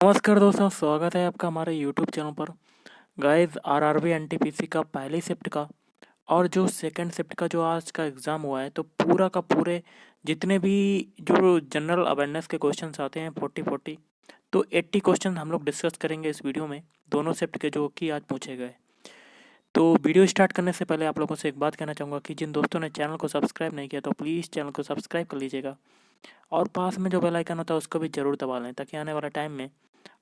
नमस्कार दोस्तों, स्वागत है आपका हमारे यूट्यूब चैनल पर। गाइस, आरआरबी एनटीपीसी का पहली शिफ्ट का और जो सेकंड शिफ्ट का जो आज का एग्ज़ाम हुआ है, तो पूरा का पूरे जितने भी जो जनरल अवेयरनेस के क्वेश्चंस आते हैं 40 तो 80 क्वेश्चन हम लोग डिस्कस करेंगे इस वीडियो में, दोनों शिफ्ट के जो कि आज पूछे गए। तो वीडियो स्टार्ट करने से पहले आप लोगों से एक बात कहना चाहूँगा कि जिन दोस्तों ने चैनल को सब्सक्राइब नहीं किया तो प्लीज़ चैनल को सब्सक्राइब कर लीजिएगा और पास में जो बेल आइकन होता है उसको भी ज़रूर दबा लें, ताकि आने वाला टाइम में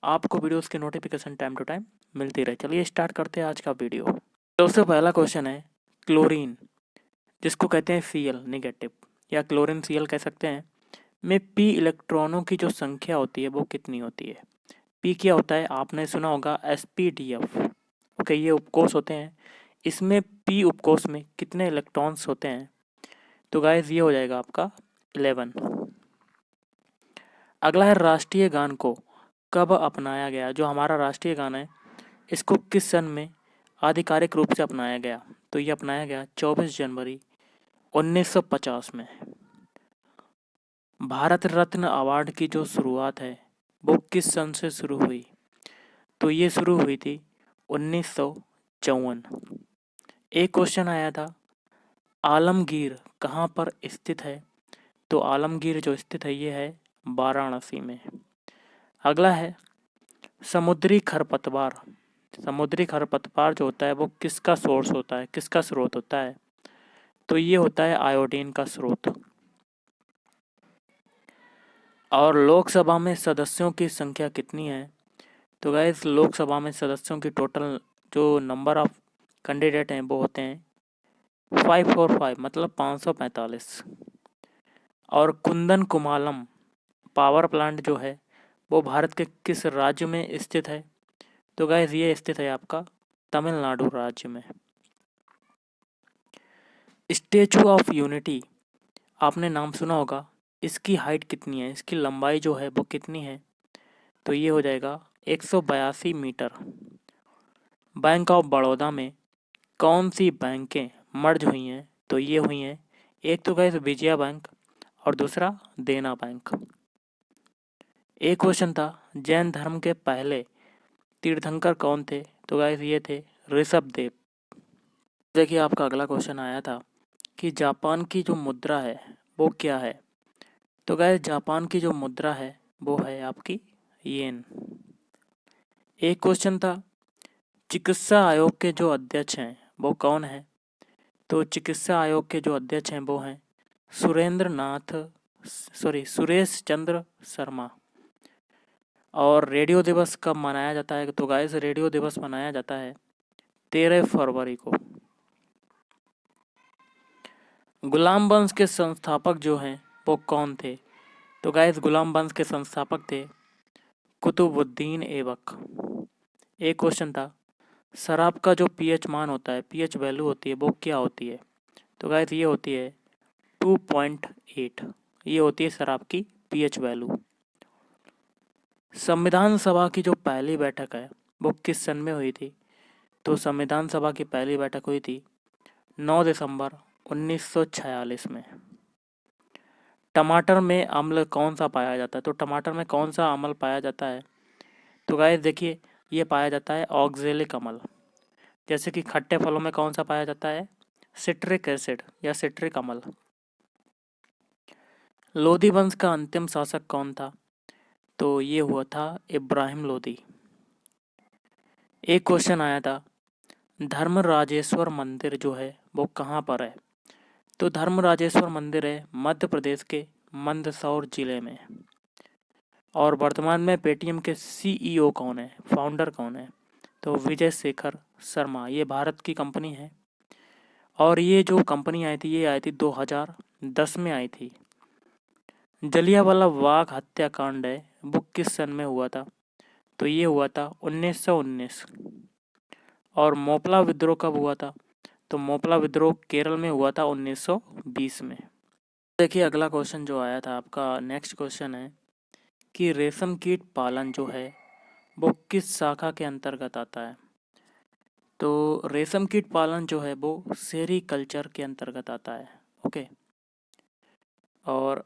आपको वीडियोस की नोटिफिकेशन टाइम टू टाइम मिलती रहे। चलिए स्टार्ट करते हैं आज का वीडियो। दोस्तों, पहला क्वेश्चन है क्लोरीन, जिसको कहते हैं Cl नेगेटिव या क्लोरीन Cl कह सकते हैं, में p इलेक्ट्रॉनों की जो संख्या होती है वो कितनी होती है। p क्या होता है, आपने सुना होगा sp-df। ओके, ये उपकोष होते हैं, इसमें p उपकोष में कितने इलेक्ट्रॉन्स होते हैं, तो गाइस ये हो जाएगा आपका 11। अगला है राष्ट्रीय गान को कब अपनाया गया। जो हमारा राष्ट्रीय गान है, इसको किस सन में आधिकारिक रूप से अपनाया गया, तो ये अपनाया गया 24 जनवरी 1950 में। भारत रत्न अवार्ड की जो शुरुआत है वो किस सन से शुरू हुई, तो ये शुरू हुई थी 1954। एक क्वेश्चन आया था आलमगीर कहाँ पर स्थित है, तो आलमगीर जो स्थित है ये है वाराणसी में। अगला है समुद्री खरपतवार। समुद्री खरपतवार जो होता है वो किसका सोर्स होता है, किसका स्रोत होता है, तो ये होता है आयोडीन का स्रोत। और लोकसभा में सदस्यों की संख्या कितनी है, तो गाइस लोकसभा में सदस्यों की टोटल जो नंबर ऑफ कैंडिडेट हैं वो होते हैं 545, मतलब 545। और कुंदन कुमालम पावर प्लांट जो है वो भारत के किस राज्य में स्थित है, तो गाइस ये स्थित है आपका तमिलनाडु राज्य में। स्टेचू ऑफ यूनिटी आपने नाम सुना होगा, इसकी हाइट कितनी है, इसकी लंबाई जो है वो कितनी है, तो ये हो जाएगा 182 मीटर। बैंक ऑफ बड़ौदा में कौन सी बैंकें मर्ज हुई हैं, तो ये हुई हैं, एक तो गाइस विजया बैंक और दूसरा देना बैंक। एक क्वेश्चन था जैन धर्म के पहले तीर्थंकर कौन थे, तो गाइस ये थे ऋषभ देव। देखिए आपका अगला क्वेश्चन आया था कि जापान की जो मुद्रा है वो क्या है, तो गाइस जापान की जो मुद्रा है वो है आपकी येन। एक क्वेश्चन था चिकित्सा आयोग के जो अध्यक्ष हैं वो कौन है, तो चिकित्सा आयोग के जो अध्यक्ष हैं वो हैं सुरेश चंद्र शर्मा। और रेडियो दिवस कब मनाया जाता है, तो गाइस रेडियो दिवस मनाया जाता है 13 फरवरी को। गुलाम वंश के संस्थापक जो हैं वो कौन थे, तो गाइस गुलाम वंश के संस्थापक थे कुतुबुद्दीन ऐबक। एक क्वेश्चन था शराब का जो पीएच मान होता है, पीएच वैल्यू होती है वो क्या होती है, तो गाइस ये होती है 2.8। ये होती है शराब की पीएच वैल्यू। संविधान सभा की जो पहली बैठक है वो किस सन में हुई थी, तो संविधान सभा की पहली बैठक हुई थी 9 दिसंबर 1946 में। टमाटर में अम्ल कौन सा पाया जाता है, तो टमाटर में कौन सा अम्ल पाया जाता है, तो गाइस देखिए ये पाया जाता है ऑक्जेलिक अम्ल। जैसे कि खट्टे फलों में कौन सा पाया जाता है, सिट्रिक एसिड या सिट्रिक अम्ल। लोधी वंश का अंतिम शासक कौन था, तो ये हुआ था इब्राहिम लोधी। एक क्वेश्चन आया था धर्मराजेश्वर मंदिर जो है वो कहाँ पर है, तो धर्मराजेश्वर मंदिर है मध्य प्रदेश के मंदसौर जिले में। और वर्तमान में पेटीएम के सीईओ कौन है, फाउंडर कौन है, तो विजय शेखर शर्मा। ये भारत की कंपनी है और ये जो कंपनी आई थी ये आई थी 2010 में आई थी। जलियांवाला बाग हत्याकांड है वो किस सन में हुआ था, तो ये हुआ था 1919। और मोपला विद्रोह कब हुआ था, तो मोपला विद्रोह केरल में हुआ था 1920 में। देखिए अगला क्वेश्चन जो आया था आपका, नेक्स्ट क्वेश्चन है कि रेशम कीट पालन जो है वो किस शाखा के अंतर्गत आता है, तो रेशम कीट पालन जो है वो सेरीकल्चर के अंतर्गत आता है। ओके। और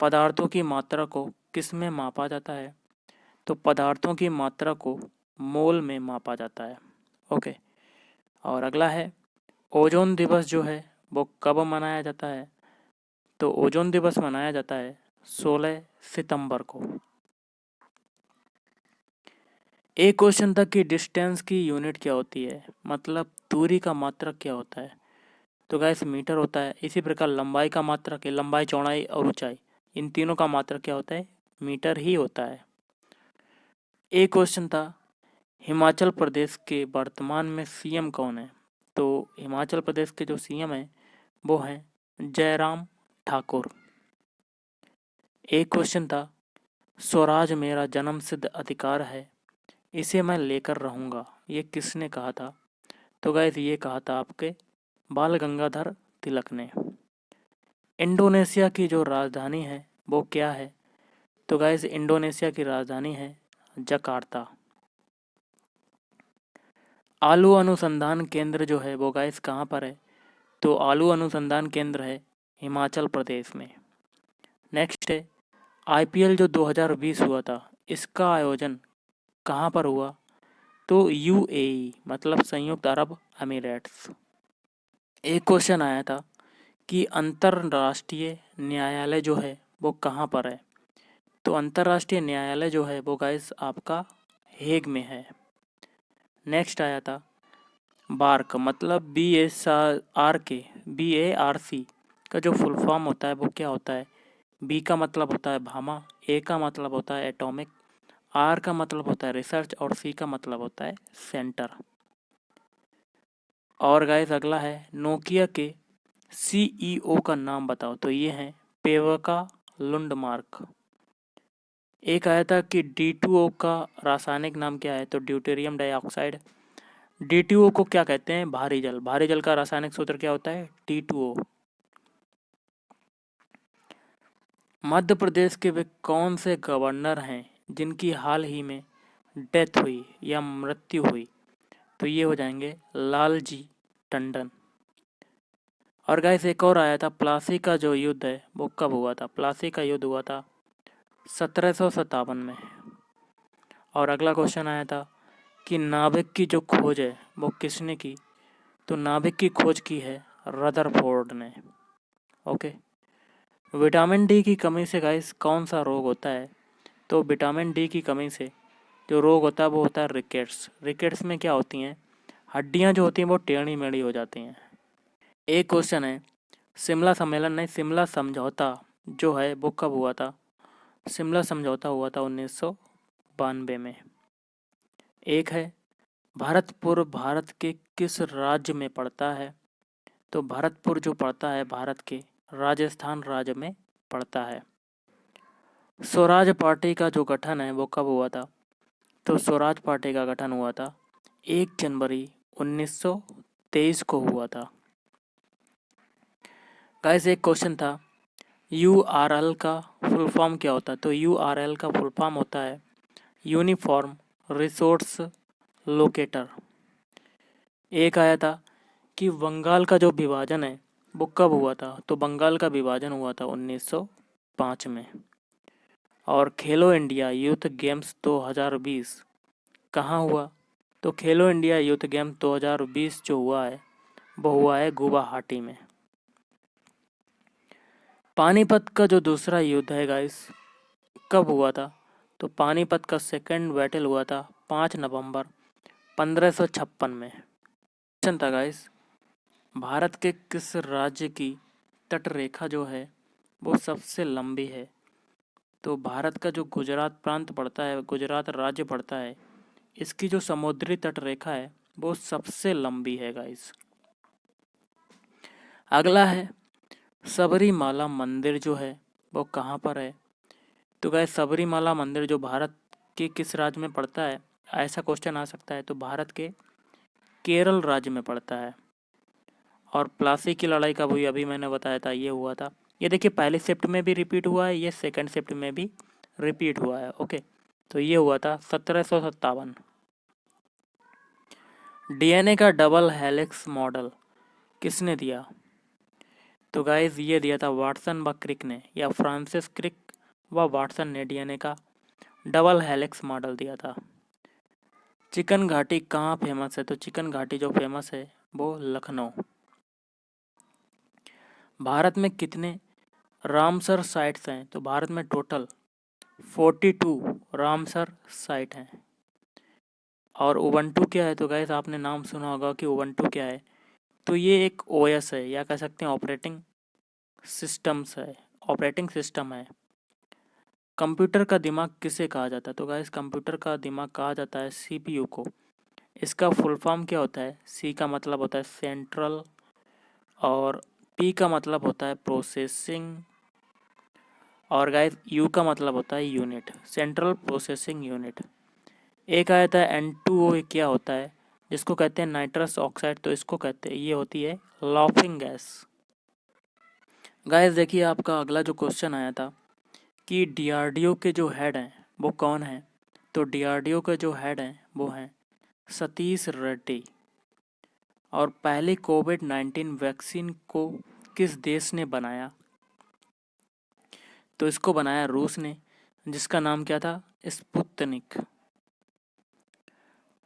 पदार्थों की मात्रा को किस में मापा जाता है, तो पदार्थों की मात्रा को मोल में मापा जाता है। ओके। और अगला है ओजोन दिवस जो है वो कब मनाया जाता है? तो ओजोन दिवस मनाया जाता है 16 सितंबर को। एक क्वेश्चन था कि डिस्टेंस की यूनिट क्या होती है, मतलब दूरी का मात्रक क्या होता है? तो गाइस मीटर होता है। इसी प्रकार लंबाई का मात्रक है, लंबाई, चौड़ाई और ऊंचाई, इन तीनों का मात्रक क्या होता है? मीटर ही होता है। एक क्वेश्चन था हिमाचल प्रदेश के वर्तमान में सीएम कौन है? तो हिमाचल प्रदेश के जो सीएम हैं वो हैं जयराम ठाकुर। एक क्वेश्चन था स्वराज मेरा जन्मसिद्ध अधिकार है, इसे मैं लेकर रहूँगा, ये किसने कहा था? तो गाइस ये कहा था आपके बाल गंगाधर तिलक ने। इंडोनेशिया की जो राजधानी है वो क्या है? तो गाइस इंडोनेशिया की राजधानी है जकार्ता। आलू अनुसंधान केंद्र जो है वो गाइस कहाँ पर है? तो आलू अनुसंधान केंद्र है हिमाचल प्रदेश में। नेक्स्ट है आईपीएल जो 2020 हुआ था, इसका आयोजन कहाँ पर हुआ? तो यूएई मतलब संयुक्त अरब अमीरात्स। एक क्वेश्चन आया था कि अंतर्राष्ट्रीय न्यायालय जो है वो कहाँ पर है? तो अंतर्राष्ट्रीय न्यायालय जो है वो गाइस आपका हेग में है। नेक्स्ट आया था बार्क मतलब BARC का जो फुल फॉर्म होता है वो क्या होता है? बी का मतलब होता है भामा, ए का मतलब होता है एटॉमिक, आर का मतलब होता है रिसर्च और सी का मतलब होता है सेंटर। और गाइस अगला है नोकिया के सीईओ का नाम बताओ। तो ये है पेवका लुंडमार्क। एक आया था कि D2O का रासायनिक नाम क्या है? तो ड्यूटेरियम डाइऑक्साइड। D2O को क्या कहते हैं? भारी जल। भारी जल का रासायनिक सूत्र क्या होता है? T2O। मध्य प्रदेश के वे कौन से गवर्नर हैं जिनकी हाल ही में डेथ हुई या मृत्यु हुई? तो ये हो जाएंगे लालजी टंडन। और गाइस एक और आया था प्लासी का जो युद्ध है वो कब हुआ था? प्लासी का युद्ध हुआ था 1757 में। और अगला क्वेश्चन आया था कि नाभिक की जो खोज है वो किसने की? तो नाभिक की खोज की है रदरफोर्ड ने। ओके। विटामिन डी की कमी से गाइस कौन सा रोग होता है? तो विटामिन डी की कमी से जो रोग होता है वो होता है रिकेट्स। रिकेट्स में क्या होती हैं? हड्डियां जो होती हैं वो टेढ़ी मेढ़ी हो जाती हैं। एक क्वेश्चन है शिमला सम्मेलन नहीं, शिमला समझौता जो है वो कब हुआ था? शिमला समझौता हुआ था 1992 में। एक है भरतपुर भारत के किस राज्य में पड़ता है? तो भरतपुर जो पड़ता है भारत के राजस्थान राज्य में पड़ता है। स्वराज पार्टी का जो गठन है वो कब हुआ था? तो स्वराज पार्टी का गठन हुआ था 1 जनवरी 1923 को हुआ था। गाइस एक क्वेश्चन था यूआरएल का फुल फॉर्म क्या होता है? तो यूआरएल का फुल फॉर्म होता है यूनिफॉर्म रिसोर्स लोकेटर। एक आया था कि बंगाल का जो विभाजन है वो कब हुआ था? तो बंगाल का विभाजन हुआ था 1905 में। और खेलो इंडिया यूथ गेम्स 2020 कहाँ हुआ? तो खेलो इंडिया यूथ गेम्स 2020 जो हुआ है वो हुआ है गुवाहाटी में। पानीपत का जो दूसरा युद्ध है गाइस कब हुआ था? तो पानीपत का सेकंड बैटल हुआ था 5 नवंबर 1556 में। क्वेश्चन था गाइस भारत के किस राज्य की तट रेखा जो है वो सबसे लंबी है? तो भारत का जो गुजरात प्रांत पड़ता है, गुजरात राज्य पड़ता है, इसकी जो समुद्री तट रेखा है वो सबसे लंबी है गाइस। अगला है सबरीमाला मंदिर जो है वो कहाँ पर है? तो गाइस सबरीमाला मंदिर जो भारत के किस राज्य में पड़ता है, ऐसा क्वेश्चन आ सकता है। तो भारत के केरल राज्य में पड़ता है। और प्लासी की लड़ाई का भी अभी मैंने बताया था, ये हुआ था। ये देखिए पहले शिफ्ट में भी रिपीट हुआ है, ये सेकंड शिफ्ट में भी रिपीट हुआ है। ओके, तो ये हुआ था 1757। डीएनए का डबल हेलिक्स मॉडल किसने दिया? तो गाइज ये दिया था वाटसन व क्रिक ने, या फ्रांसिस क्रिक व वाटसन ने डीएनए का डबल हेलिक्स मॉडल दिया था। चिकन घाटी कहाँ फेमस है? तो चिकन घाटी जो फेमस है वो लखनऊ। भारत में कितने रामसर साइट्स हैं? तो भारत में टोटल 42 रामसर साइट हैं। और उबंटू क्या है? तो गाइस आपने नाम सुना होगा कि उबंटू क्या है। तो ये एक ओएस है, या कह सकते हैं ऑपरेटिंग सिस्टम है। कंप्यूटर का दिमाग किसे कहा जाता है? तो गाइस कंप्यूटर का दिमाग कहा जाता है सीपीयू को। इसका फुल फॉर्म क्या होता है? सी का मतलब होता है सेंट्रल, और पी का मतलब होता है प्रोसेसिंग, और गाइस यू का मतलब होता है यूनिट, सेंट्रल प्रोसेसिंग यूनिट। एक आता है N2O, क्या होता है? जिसको कहते हैं नाइट्रस ऑक्साइड, तो इसको कहते हैं, ये होती है लाफिंग गैस। गाइस देखिए आपका अगला जो क्वेश्चन आया था कि डीआरडीओ के जो हेड हैं वो कौन हैं? तो डीआरडीओ के जो हेड हैं वो हैं सतीश रेड्डी। और पहले कोविड-19 वैक्सीन को किस देश ने बनाया? तो इसको बनाया रूस ने, जिसका नाम क्या था? स्पुतनिक।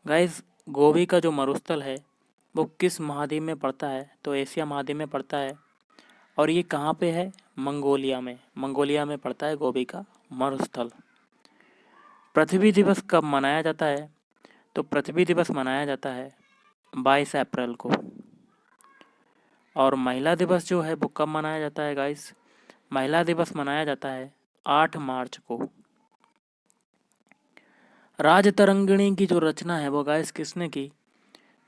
गाइस गोभी का जो मरुस्थल है वो किस महाद्वीप में पड़ता है? तो एशिया महाद्वीप में पड़ता है। और ये कहाँ पे है? मंगोलिया में। मंगोलिया में पड़ता है गोभी का मरुस्थल। पृथ्वी दिवस कब मनाया जाता है? तो पृथ्वी दिवस मनाया जाता है 22 अप्रैल को। और महिला दिवस जो है वो कब मनाया जाता है गाइस? महिला दिवस मनाया जाता है 8 मार्च को। राजतरंगिणी की जो रचना है वो गाइस किसने की?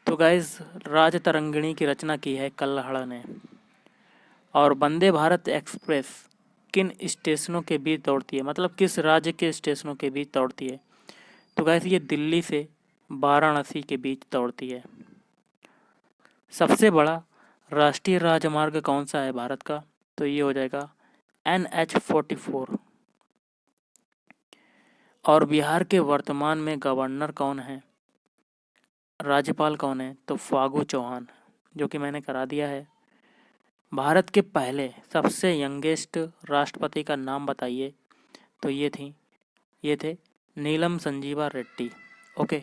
तो गाइस राजतरंगिणी की रचना की है कल्हड़ ने। और वंदे भारत एक्सप्रेस किन स्टेशनों के बीच दौड़ती है? मतलब किस राज्य के स्टेशनों के बीच दौड़ती है? तो गाइस ये दिल्ली से वाराणसी के बीच दौड़ती है। सबसे बड़ा राष्ट्रीय राजमार्ग कौन सा है भारत का? तो ये हो जाएगा NH-44। और बिहार के वर्तमान में गवर्नर कौन है? राज्यपाल कौन है? तो फागू चौहान, जो कि मैंने करा दिया है। भारत के पहले सबसे यंगेस्ट राष्ट्रपति का नाम बताइए। तो ये थे नीलम संजीवा रेड्डी। ओके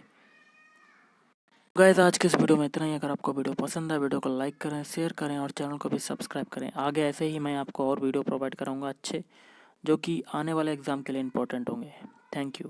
गाइस, आज के इस वीडियो में इतना ही। अगर आपको वीडियो पसंद है, वीडियो को लाइक करें, शेयर करें और चैनल को भी सब्सक्राइब करें। आगे ऐसे ही मैं आपको और वीडियो प्रोवाइड कराऊंगा अच्छे, जो कि आने वाले एग्ज़ाम के लिए इम्पोर्टेंट होंगे। Thank you.